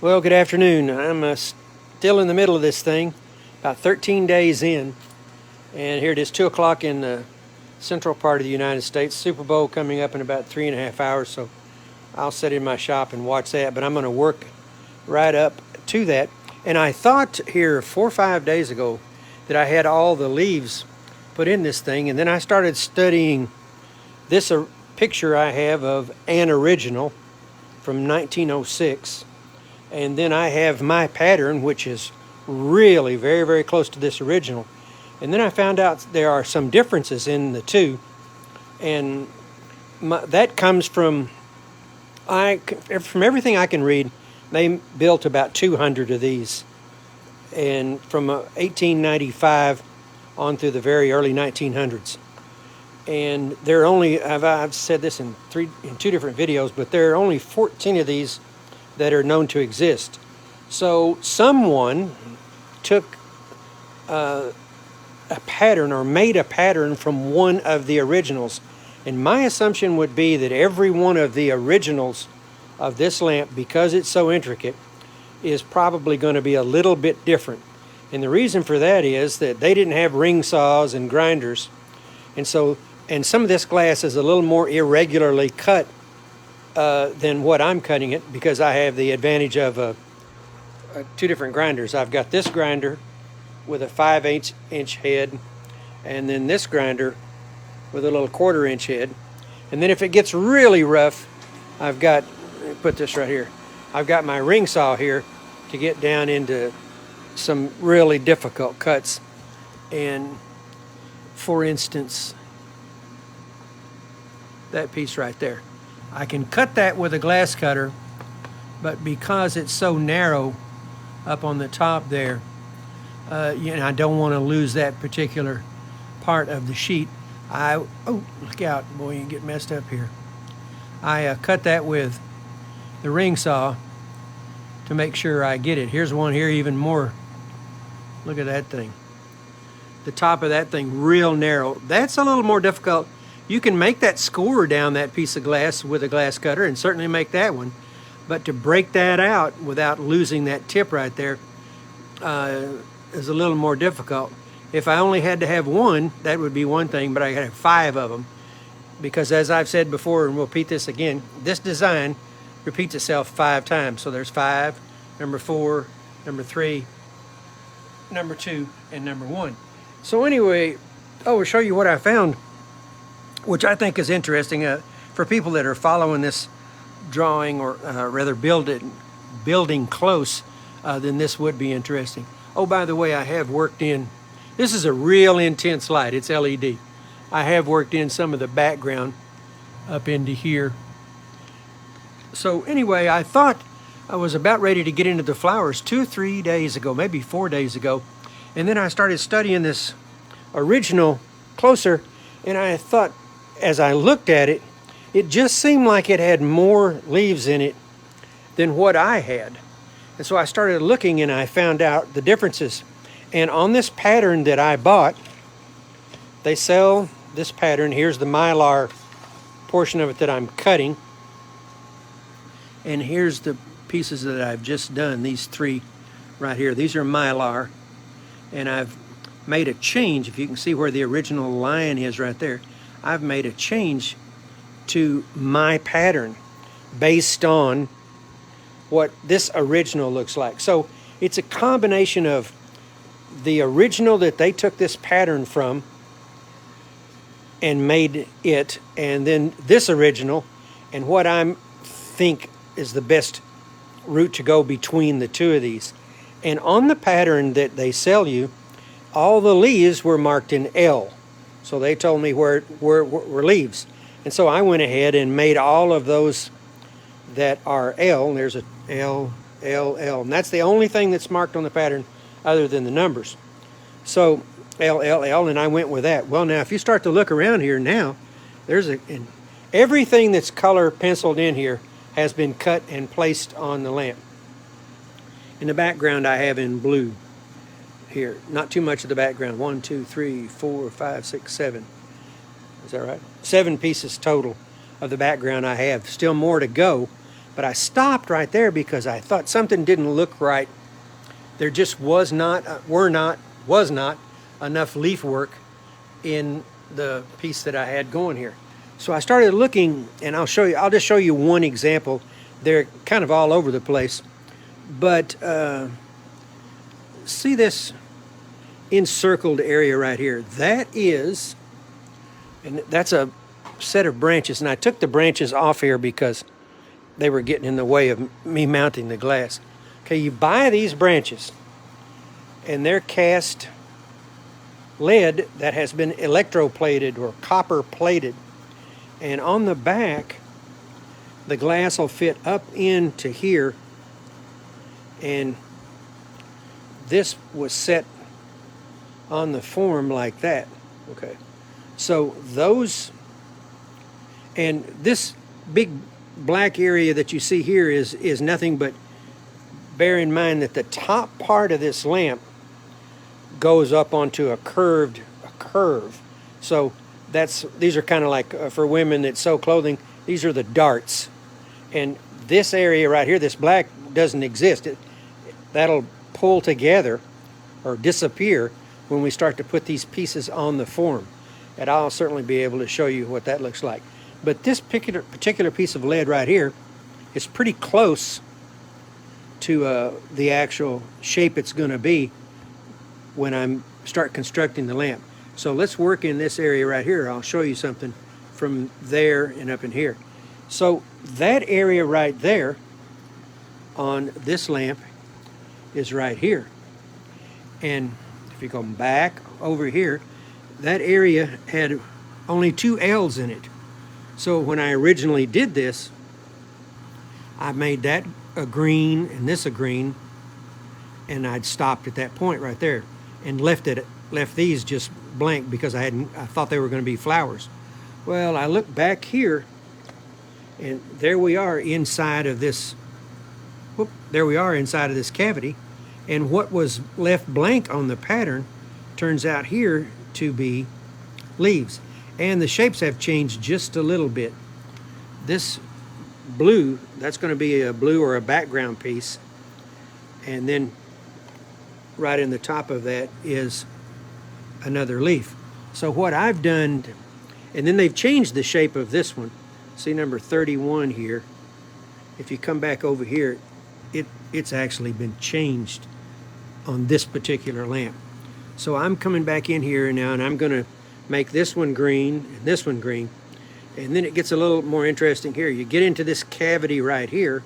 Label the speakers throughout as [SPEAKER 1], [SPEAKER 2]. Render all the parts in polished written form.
[SPEAKER 1] Well, good afternoon. I'm still in the middle of this thing, about 13 days in, and here it is 2 o'clock in the central part of the United States. Super Bowl coming up in about 3.5 hours, so I'll sit in my shop and watch that, but I'm going to work right up to that. And I thought here 4 or 5 days ago that I had all the leaves put in this thing, and then I started studying this picture I have of an original from 1906. And then I have my pattern, which is really very, very close to this original. And then I found out there are some differences in the two. And that comes from everything I can read, they built about 200 of these. And from 1895 on through the very early 1900s. And there are only, I've said this in two different videos, but there are only 14 of these that are known to exist. So someone took a pattern or made a pattern from one of the originals. And my assumption would be that every one of the originals of this lamp, because it's so intricate, is probably going to be a little bit different. And the reason for that is that they didn't have ring saws and grinders. And some of this glass is a little more irregularly cut than what I'm cutting it, because I have the advantage of two different grinders. I've got this grinder with a 5/8" head, and then this grinder with a little 1/4" head. And then if it gets really rough, I've got, put this right here, I've got my ring saw here to get down into some really difficult cuts. And for instance, that piece right there, I can cut that with a glass cutter, but because it's so narrow up on the top there, I don't want to lose that particular part of the sheet. Oh, look out, boy, you get messed up here. I cut that with the ring saw to make sure I get it. Here's one here even more. Look at that thing. The top of that thing real narrow. That's a little more difficult. You can make that score down that piece of glass with a glass cutter and certainly make that one. But to break that out without losing that tip right there is a little more difficult. If I only had to have one, that would be one thing, but I gotta have 5 of them. Because as I've said before, and we'll repeat this again, this design repeats itself 5 times. So there's 5, number 4, number 3, number 2, and number 1. So anyway, I'll show you what I found, which I think is interesting for people that are following this drawing, or rather building close, then this would be interesting. Oh, by the way, I have worked in, this is a real intense light, it's LED. I have worked in some of the background up into here. So anyway, I thought I was about ready to get into the flowers 2 or 3 days ago, maybe 4 days ago. And then I started studying this original closer, and I thought, as I looked at it, it just seemed like it had more leaves in it than what I had. And so I started looking, and I found out the differences. And on this pattern that I bought, they sell this pattern. Here's the mylar portion of it that I'm cutting. And here's the pieces that I've just done, these 3 right here. These are mylar. And I've made a change. If you can see where the original line is right there, I've made a change to my pattern based on what this original looks like. So it's a combination of the original that they took this pattern from and made it, and then this original, and what I think is the best route to go between the two of these. And on the pattern that they sell you, all the leaves were marked in L. So they told me where were leaves. And so I went ahead and made all of those that are L. And there's a L, L, L. And that's the only thing that's marked on the pattern other than the numbers. So L, L, L, and I went with that. Well, now, if you start to look around here now, everything that's color penciled in here has been cut and placed on the lamp. In the background, I have in blue here. Not too much of the background. 1, 2, 3, 4, 5, 6, 7. Is that right? 7 pieces total of the background I have. Still more to go, But I stopped right there because I thought something didn't look right. There just was not enough leaf work in the piece that I had going here. So I started looking, and I'll just show you one example. They're kind of all over the place. But see this encircled area right here? That is, and that's a set of branches. And I took the branches off here because they were getting in the way of me mounting the glass. Okay, you buy these branches, and they're cast lead that has been electroplated or copper plated. And on the back, the glass will fit up into here. And this was set on the form like that. Okay. So those, and this big black area that you see here is nothing but, bear in mind that the top part of this lamp goes up onto a curve. So these are kind of like for women that sew clothing, these are the darts. And this area right here, this black, doesn't exist. That'll pull together or disappear when we start to put these pieces on the form. And I'll certainly be able to show you what that looks like. But this particular piece of lead right here is pretty close to the actual shape it's going to be when I start constructing the lamp. So let's work in this area right here. I'll show you something from there and up in here. So that area right there on this lamp is right here. And if you go back over here, that area had only 2 L's in it. So when I originally did this, I made that a green and this a green, and I'd stopped at that point right there and left these just blank because I thought they were going to be flowers. Well, I look back here, and there we are inside of this. There we are inside of this cavity, and what was left blank on the pattern turns out here to be leaves, and the shapes have changed just a little bit. This blue, that's going to be a blue or a background piece, and then right in the top of that is another leaf. So what I've done, and then they've changed the shape of this one. See number 31 here. If you come back over here, it's actually been changed on this particular lamp. So I'm coming back in here now, and I'm going to make this one green and this one green. And then it gets a little more interesting here. You get into this cavity right here,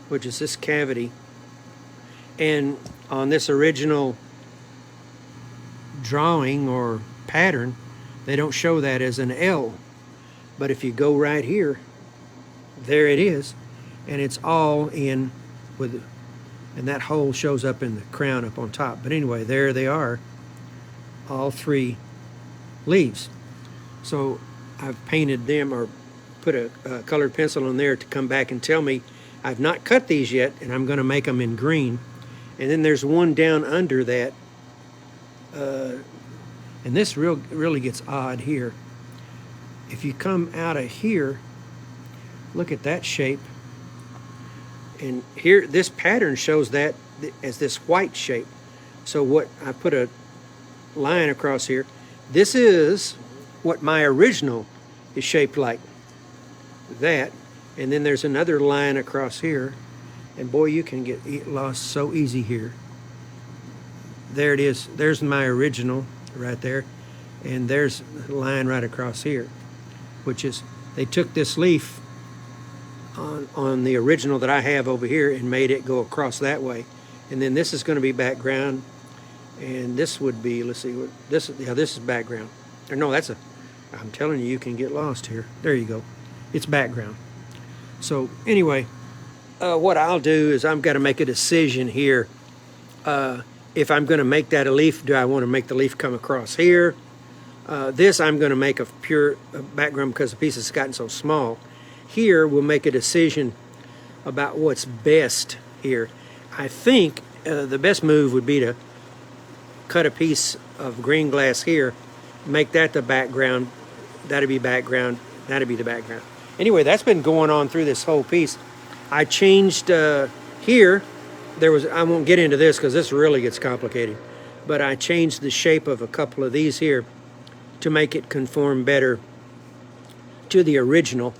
[SPEAKER 1] which is this cavity. And on this original drawing or pattern, they don't show that as an L. But if you go right here, there it is. And it's all in with, and that hole shows up in the crown up on top. But anyway, there they are, all 3 leaves. So I've painted them or put a colored pencil on there to come back and tell me I've not cut these yet, and I'm going to make them in green. And then there's one down under that, and this really gets odd here. If you come out of here, look at that shape. And here, this pattern shows that as this white shape. So what I put a line across here. This is what my original is shaped like. That. And then there's another line across here. And boy, you can get lost so easy here. There it is. There's my original right there. And there's a line right across here, which is, they took this leaf on the original that I have over here and made it go across that way. And then this is going to be background, and this would be, let's see, what this, yeah, this is background. Or no, that's I'm telling you, you can get lost here. There you go. It's background. So anyway, what I'll do is I've got to make a decision here. If I'm going to make that a leaf, do I want to make the leaf come across here? This I'm going to make a pure background because the piece has gotten so small. Here we'll make a decision about what's best here. I think the best move would be to cut a piece of green glass here, make that the background, that'd be background, that'd be the background. Anyway, that's been going on through this whole piece. I changed here. I won't get into this because this really gets complicated, but I changed the shape of a couple of these here to make it conform better to the original.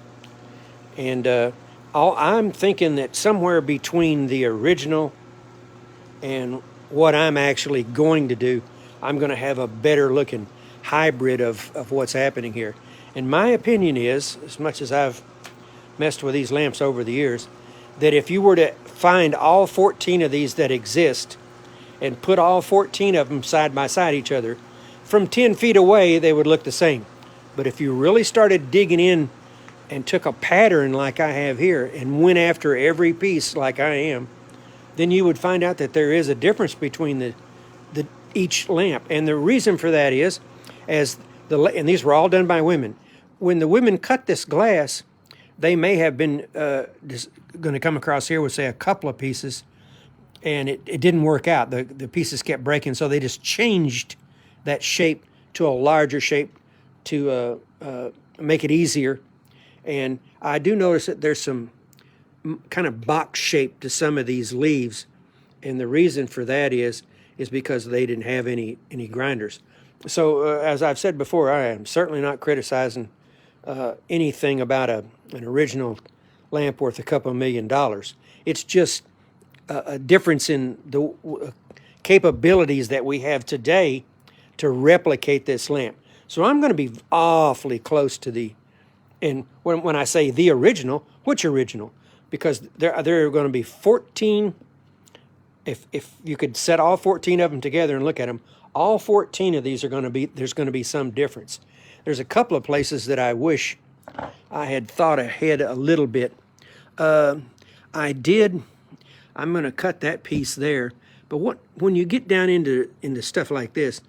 [SPEAKER 1] And I'm thinking that somewhere between the original and what I'm actually going to do, I'm going to have a better looking hybrid of what's happening here. And my opinion is, as much as I've messed with these lamps over the years, that if you were to find all 14 of these that exist and put all 14 of them side by side each other, from 10 feet away, they would look the same. But if you really started digging in and took a pattern like I have here and went after every piece like I am, then you would find out that there is a difference between each lamp. And the reason for that is, and these were all done by women, when the women cut this glass, they may have been going to come across here with, say, a couple of pieces, and it didn't work out. The pieces kept breaking, so they just changed that shape to a larger shape to make it easier. And I do notice that there's some kind of box shape to some of these leaves, and the reason for that is because they didn't have any grinders. So as I've said before, I am certainly not criticizing anything about an original lamp worth a couple of $1 million. It's just a difference in the capabilities that we have today to replicate this lamp. So I'm going to be awfully close to and when I say the original, which original? Because there are going to be 14, if you could set all 14 of them together and look at them, all 14 of these there's going to be some difference. There's a couple of places that I wish I had thought ahead a little bit. I'm going to cut that piece there, but when you get down into stuff like this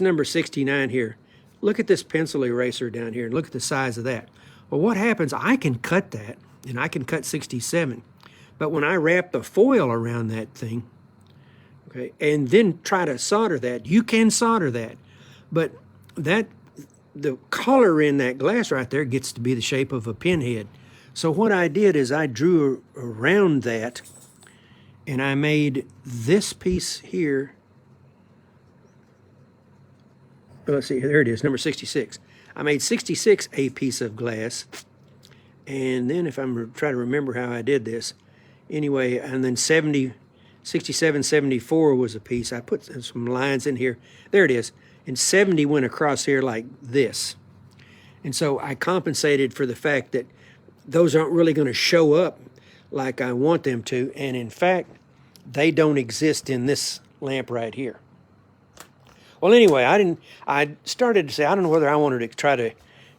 [SPEAKER 1] number 69 here, look at this pencil eraser down here and look at the size of that. Well, what happens, I can cut that, and I can cut 67, but when I wrap the foil around that thing, okay, and then try to solder that, you can solder that, but the color in that glass right there gets to be the shape of a pinhead. So what I did is I drew around that, and I made this piece here. Let's see, there it is, number 66. I made 66 a piece of glass, and then if I'm trying to remember how I did this, anyway, and then 67, 74 was a piece. I put some lines in here. There it is. And 70 went across here like this. And so I compensated for the fact that those aren't really going to show up like I want them to. And in fact, they don't exist in this lamp right here. Well, anyway, I started to say, I don't know whether I wanted to try to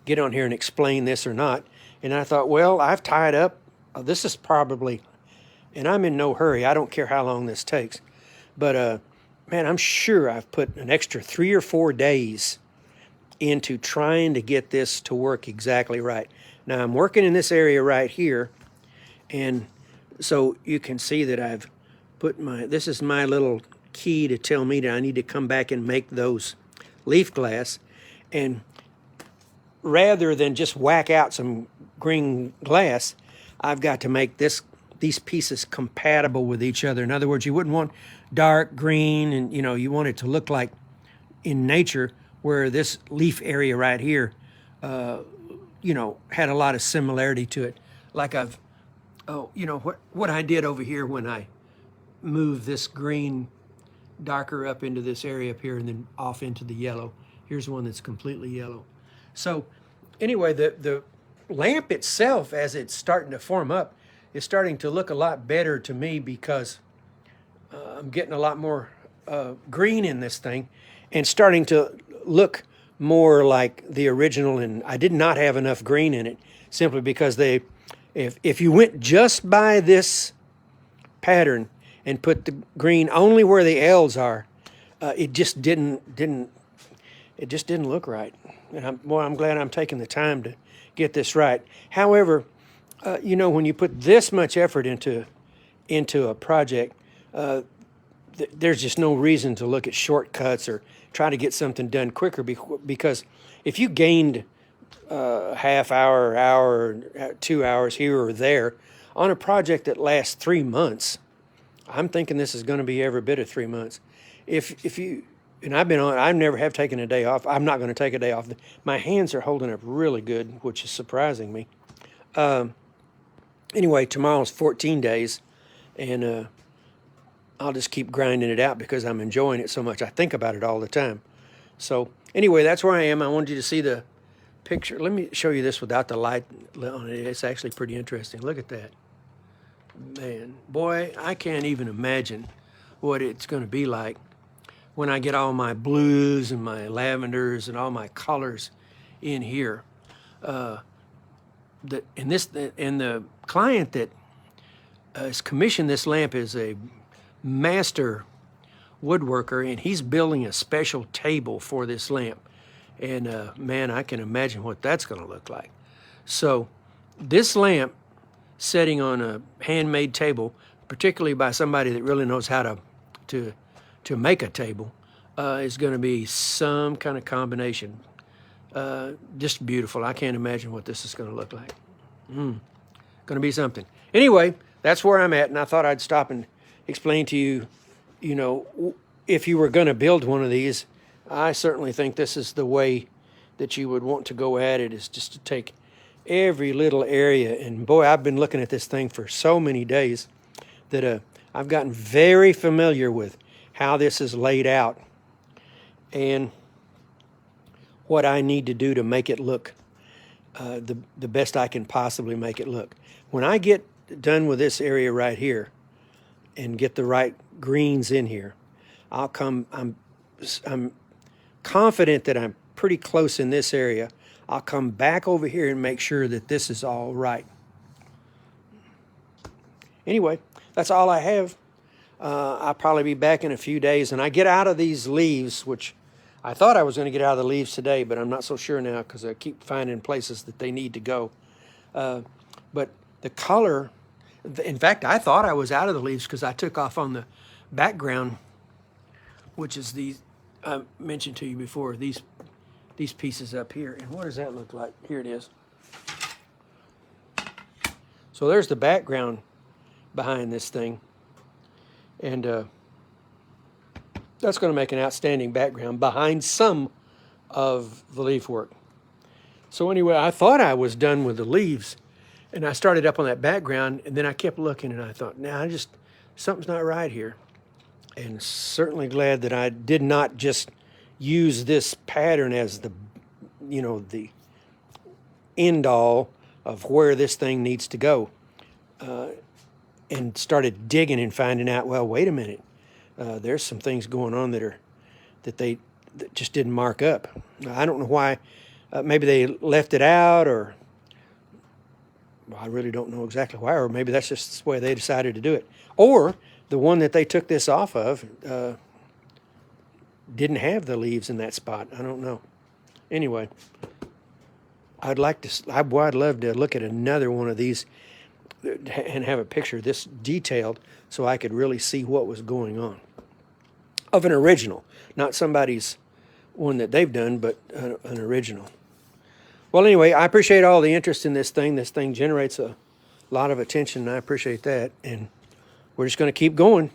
[SPEAKER 1] get on here and explain this or not. And I thought, well, I've tied up. This is probably, and I'm in no hurry. I don't care how long this takes. But, man, I'm sure I've put an extra 3 or 4 days into trying to get this to work exactly right. Now, I'm working in this area right here, and so you can see that I've put this is my little key to tell me that I need to come back and make those leaf glass. And rather than just whack out some green glass, I've got to make these pieces compatible with each other. In other words, you wouldn't want dark green, and you want it to look like in nature, where this leaf area right here had a lot of similarity to it, like what I did over here when I moved this green darker up into this area up here and then off into the yellow. Here's one that's completely yellow. So anyway, the lamp itself, as it's starting to form up, is starting to look a lot better to me, because I'm getting a lot more green in this thing and starting to look more like the original. And I did not have enough green in it, simply because if you went just by this pattern and put the green only where the L's are, it just didn't look right. And I'm glad I'm taking the time to get this right. However, when you put this much effort into a project, there's just no reason to look at shortcuts or try to get something done quicker, because if you gained half hour, hour, 2 hours here or there on a project that lasts 3 months. I'm thinking this is going to be every bit of 3 months. If you, and I've been on, I never have taken a day off. I'm not going to take a day off. My hands are holding up really good, which is surprising me. Anyway, tomorrow's 14 days, and I'll just keep grinding it out because I'm enjoying it so much. I think about it all the time. So anyway, that's where I am. I wanted you to see the picture. Let me show you this without the light on it. It's actually pretty interesting. Look at that. Man, boy, I can't even imagine what it's going to be like when I get all my blues and my lavenders and all my colors in here. And the client that has commissioned this lamp is a master woodworker, and he's building a special table for this lamp. And man, I can imagine what that's going to look like. So this lamp setting on a handmade table, particularly by somebody that really knows how to make a table, is going to be some kind of combination. Just beautiful. I can't imagine what this is going to look like. Going to be something. Anyway, that's where I'm at, and I thought I'd stop and explain to you, you know, if you were going to build one of these, I certainly think this is the way that you would want to go at it, is just to take every little area. And boy, I've been looking at this thing for so many days that I've gotten very familiar with how this is laid out and what I need to do to make it look the best I can possibly make it look. When I get done with this area right here and get the right greens in here, I'm confident that I'm pretty close in this area. I'll come back over here and make sure that this is all right. Anyway, that's all I have. I'll probably be back in a few days, and I get out of these leaves, which I thought I was going to get out of the leaves today, but I'm not so sure now because I keep finding places that they need to go. But the color, in fact, I thought I was out of the leaves because I took off on the background, which is these, I mentioned to you before, these pieces up here. And what does that look like? Here it is. So there's the background behind this thing. And that's going to make an outstanding background behind some of the leaf work. So anyway, I thought I was done with the leaves, and I started up on that background, and then I kept looking, and I thought, nah, something's not right here. And certainly glad that I did not just use this pattern as the end all of where this thing needs to go, and started digging and finding out, well, wait a minute, there's some things going on that just didn't mark up. I don't know why. Maybe they left it out, or well, I really don't know exactly why, or maybe that's just the way they decided to do it. Or the one that they took this off of didn't have the leaves in that spot. I don't know. Anyway, I'd love to look at another one of these and have a picture this detailed so I could really see what was going on. Of an original, not somebody's one that they've done, but an original. Well, anyway, I appreciate all the interest in this thing. This thing generates a lot of attention, and I appreciate that. And we're just going to keep going.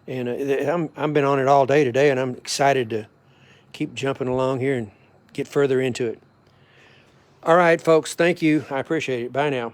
[SPEAKER 1] And I've been on it all day today, and I'm excited to keep jumping along here and get further into it. All right, folks, thank you. I appreciate it. Bye now.